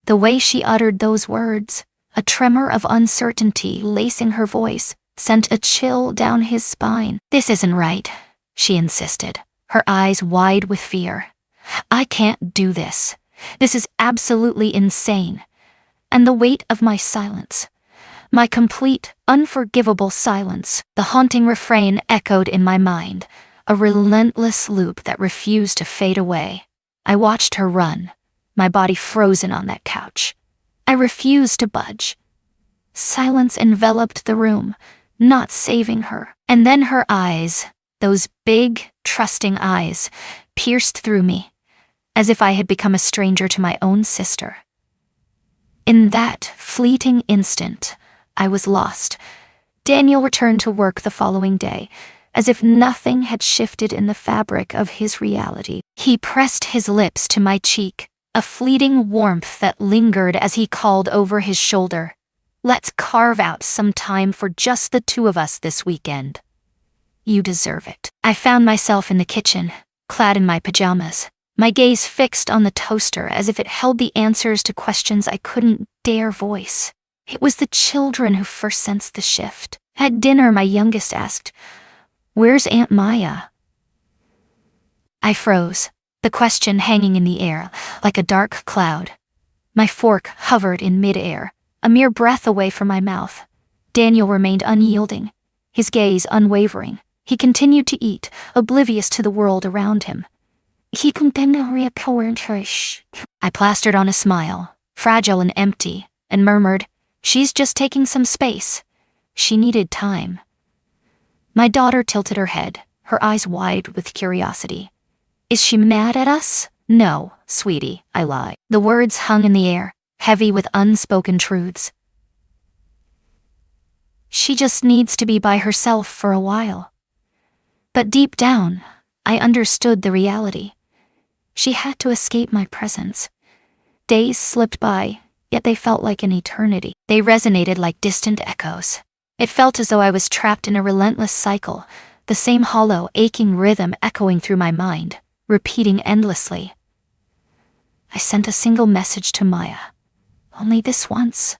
The way she uttered those words, a tremor of uncertainty lacing her voice, sent a chill down his spine. "This isn't right," she insisted, her eyes wide with fear. "I can't do this. This is absolutely insane." And the weight of my silence, my complete, unforgivable silence, the haunting refrain echoed in my mind, a relentless loop that refused to fade away. I watched her run, my body frozen on that couch. I refused to budge. Silence enveloped the room, not saving her. And then her eyes, those big, trusting eyes, pierced through me, as if I had become a stranger to my own sister. In that fleeting instant, I was lost. Daniel returned to work the following day, as if nothing had shifted in the fabric of his reality. He pressed his lips to my cheek, a fleeting warmth that lingered as he called over his shoulder. "Let's carve out some time for just the two of us this weekend. You deserve it." I found myself in the kitchen, clad in my pajamas, my gaze fixed on the toaster as if it held the answers to questions I couldn't dare voice. It was the children who first sensed the shift. At dinner, my youngest asked, "Where's Aunt Maya?" I froze, the question hanging in the air like a dark cloud. My fork hovered in midair, a mere breath away from my mouth. Daniel remained unyielding, his gaze unwavering. He continued to eat, oblivious to the world around him. I plastered on a smile, fragile and empty, and murmured, "She's just taking some space. She needed time." My daughter tilted her head, her eyes wide with curiosity. Is she mad at us? No, sweetie, I lie. The words hung in the air, heavy with unspoken truths. She just needs to be by herself for a while. But deep down, I understood the reality. She had to escape my presence. Days slipped by, yet they felt like an eternity. They resonated like distant echoes. It felt as though I was trapped in a relentless cycle, the same hollow, aching rhythm echoing through my mind, repeating endlessly. I sent a single message to Maya. Only this once.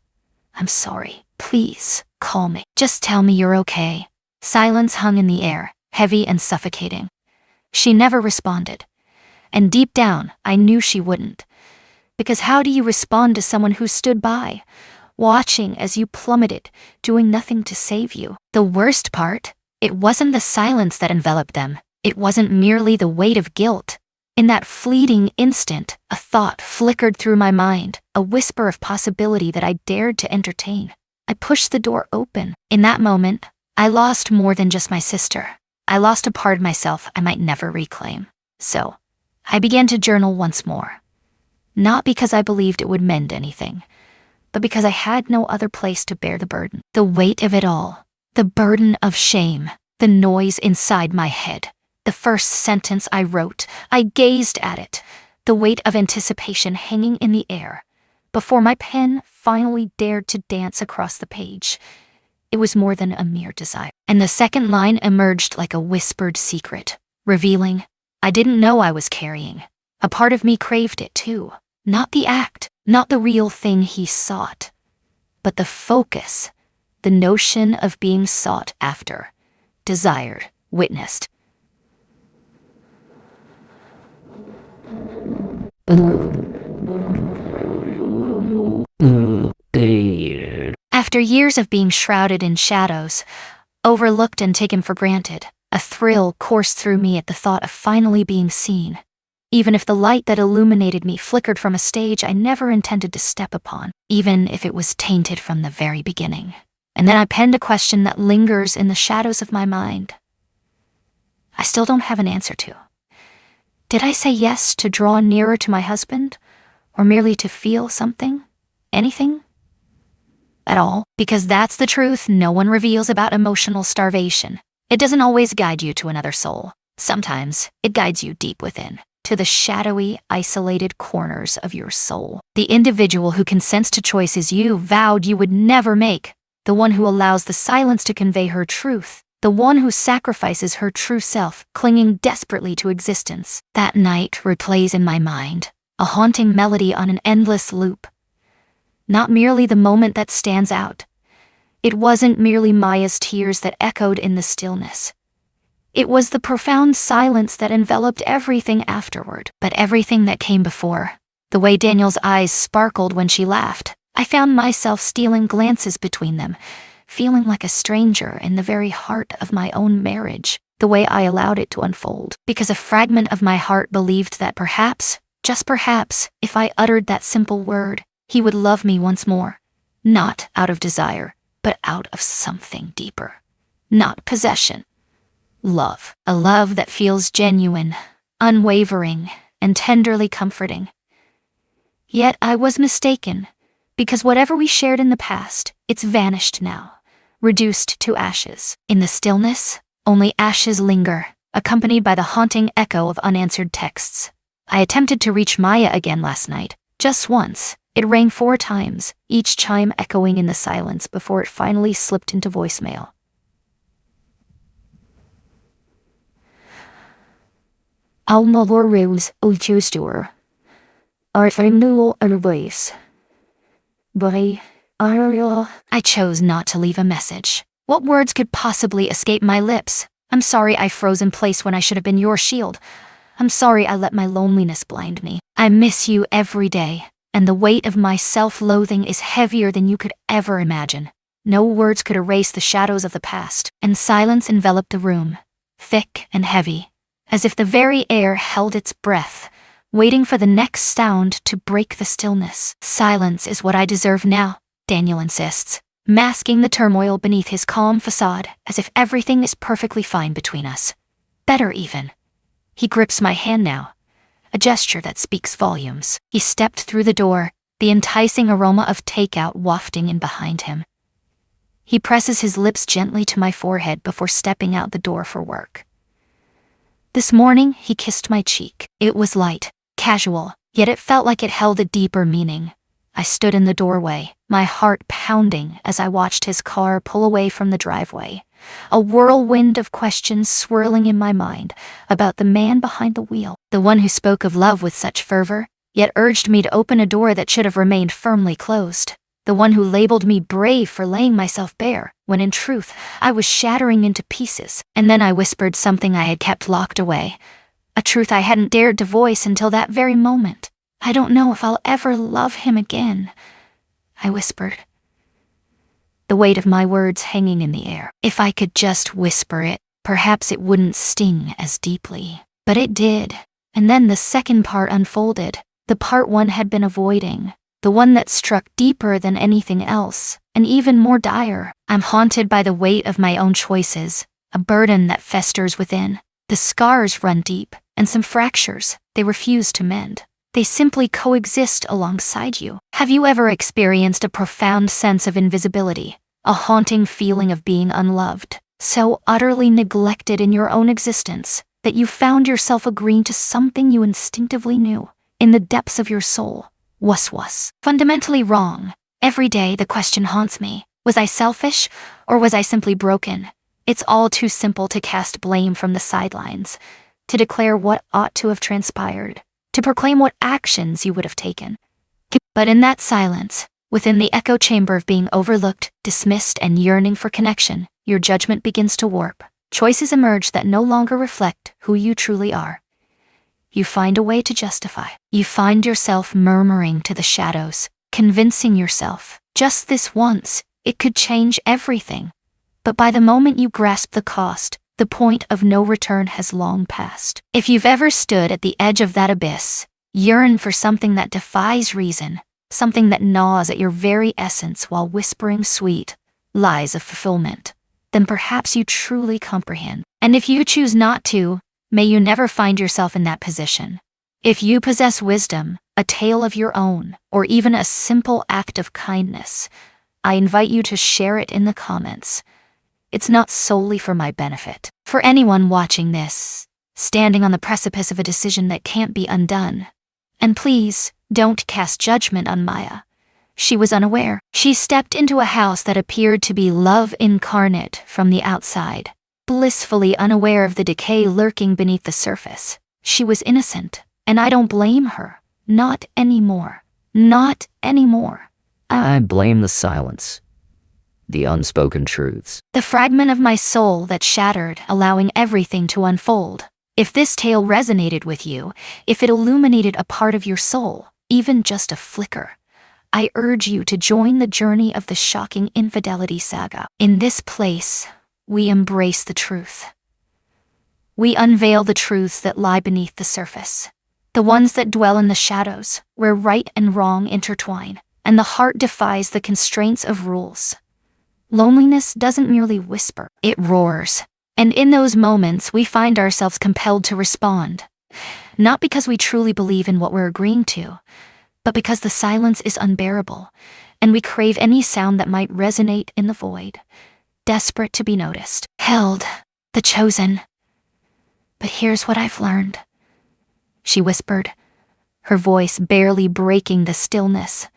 I'm sorry. Please, call me. Just tell me you're okay. Silence hung in the air, heavy and suffocating. She never responded. And deep down, I knew she wouldn't. Because how do you respond to someone who stood by, watching as you plummeted, doing nothing to save you? The worst part, it wasn't the silence that enveloped them. It wasn't merely the weight of guilt. In that fleeting instant, a thought flickered through my mind, a whisper of possibility that I dared to entertain. I pushed the door open. In that moment, I lost more than just my sister. I lost a part of myself I might never reclaim. So, I began to journal once more. Not because I believed it would mend anything, but because I had no other place to bear the burden. The weight of it all, the burden of shame, the noise inside my head. The first sentence I wrote, I gazed at it, the weight of anticipation hanging in the air, before my pen finally dared to dance across the page. It was more than a mere desire. And the second line emerged like a whispered secret, revealing, I didn't know I was carrying. A part of me craved it too. Not the act, not the real thing he sought, but the focus, the notion of being sought after, desired, witnessed. After years of being shrouded in shadows, overlooked and taken for granted, a thrill coursed through me at the thought of finally being seen, even if the light that illuminated me flickered from a stage I never intended to step upon, even if it was tainted from the very beginning. And then I penned a question that lingers in the shadows of my mind. I still don't have an answer to. Did I say yes to draw nearer to my husband, or merely to feel something? Anything? At all? Because that's the truth no one reveals about emotional starvation. It doesn't always guide you to another soul. Sometimes, it guides you deep within, to the shadowy, isolated corners of your soul. The individual who consents to choices you vowed you would never make. The one who allows the silence to convey her truth. The one who sacrifices her true self, clinging desperately to existence. That night replays in my mind, a haunting melody on an endless loop. Not merely the moment that stands out. It wasn't merely Maya's tears that echoed in the stillness. It was the profound silence that enveloped everything afterward, but everything that came before. The way Daniel's eyes sparkled when she laughed. I found myself stealing glances between them, feeling like a stranger in the very heart of my own marriage, the way I allowed it to unfold. Because a fragment of my heart believed that perhaps, just perhaps, if I uttered that simple word, he would love me once more. Not out of desire, but out of something deeper. Not possession. Love. A love that feels genuine, unwavering, and tenderly comforting. Yet I was mistaken, because whatever we shared in the past, it's vanished now, reduced to ashes. In the stillness, only ashes linger, accompanied by the haunting echo of unanswered texts. I attempted to reach Maya again last night, just once. It rang 4 times, each chime echoing in the silence before it finally slipped into voicemail. All more rooms will choose to her. Our renewal advice. I chose not to leave a message. What words could possibly escape my lips? I'm sorry I froze in place when I should have been your shield. I'm sorry I let my loneliness blind me. I miss you every day, and the weight of my self-loathing is heavier than you could ever imagine. No words could erase the shadows of the past, and silence enveloped the room, thick and heavy, as if the very air held its breath, waiting for the next sound to break the stillness. Silence is what I deserve now, Daniel insists, masking the turmoil beneath his calm facade as if everything is perfectly fine between us. Better even. He grips my hand now, a gesture that speaks volumes. He stepped through the door, the enticing aroma of takeout wafting in behind him. He presses his lips gently to my forehead before stepping out the door for work. This morning, he kissed my cheek. It was light, casual, yet it felt like it held a deeper meaning. I stood in the doorway, my heart pounding as I watched his car pull away from the driveway, a whirlwind of questions swirling in my mind about the man behind the wheel, the one who spoke of love with such fervor, yet urged me to open a door that should have remained firmly closed, the one who labeled me brave for laying myself bare, when in truth, I was shattering into pieces. And then I whispered something I had kept locked away, a truth I hadn't dared to voice until that very moment. I don't know if I'll ever love him again, I whispered, the weight of my words hanging in the air. If I could just whisper it, perhaps it wouldn't sting as deeply. But it did. And then the second part unfolded, the part one had been avoiding, the one that struck deeper than anything else, and even more dire. I'm haunted by the weight of my own choices, a burden that festers within. The scars run deep, and some fractures, they refuse to mend. They simply coexist alongside you. Have you ever experienced a profound sense of invisibility, a haunting feeling of being unloved, so utterly neglected in your own existence that you found yourself agreeing to something you instinctively knew, in the depths of your soul, was fundamentally wrong? Every day the question haunts me, was I selfish, or was I simply broken? It's all too simple to cast blame from the sidelines, to declare what ought to have transpired, to proclaim what actions you would have taken. But in that silence, within the echo chamber of being overlooked, dismissed, and yearning for connection, your judgment begins to warp. Choices emerge that no longer reflect who you truly are. You find a way to justify. You find yourself murmuring to the shadows, convincing yourself, just this once, it could change everything. But by the moment you grasp the cost, the point of no return has long passed. If you've ever stood at the edge of that abyss, yearned for something that defies reason, something that gnaws at your very essence while whispering sweet lies of fulfillment, then perhaps you truly comprehend. And if you choose not to, may you never find yourself in that position. If you possess wisdom, a tale of your own, or even a simple act of kindness, I invite you to share it in the comments. It's not solely for my benefit. For anyone watching this, standing on the precipice of a decision that can't be undone. And please, don't cast judgment on Maya. She was unaware. She stepped into a house that appeared to be love incarnate from the outside, blissfully unaware of the decay lurking beneath the surface. She was innocent, and I don't blame her. Not anymore. Not anymore. I blame the silence, the unspoken truths. The fragment of my soul that shattered, allowing everything to unfold. If this tale resonated with you, if it illuminated a part of your soul, even just a flicker, I urge you to join the journey of the shocking infidelity saga. In this place, we embrace the truth. We unveil the truths that lie beneath the surface, the ones that dwell in the shadows, where right and wrong intertwine, and the heart defies the constraints of rules. Loneliness doesn't merely whisper, it roars. And in those moments, we find ourselves compelled to respond. Not because we truly believe in what we're agreeing to, but because the silence is unbearable, and we crave any sound that might resonate in the void, desperate to be noticed, held, the chosen. But here's what I've learned, she whispered, her voice barely breaking the stillness.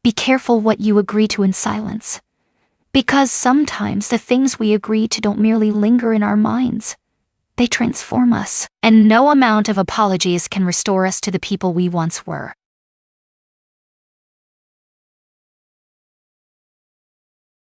Be careful what you agree to in silence. Because sometimes the things we agree to don't merely linger in our minds. They transform us, and no amount of apologies can restore us to the people we once were.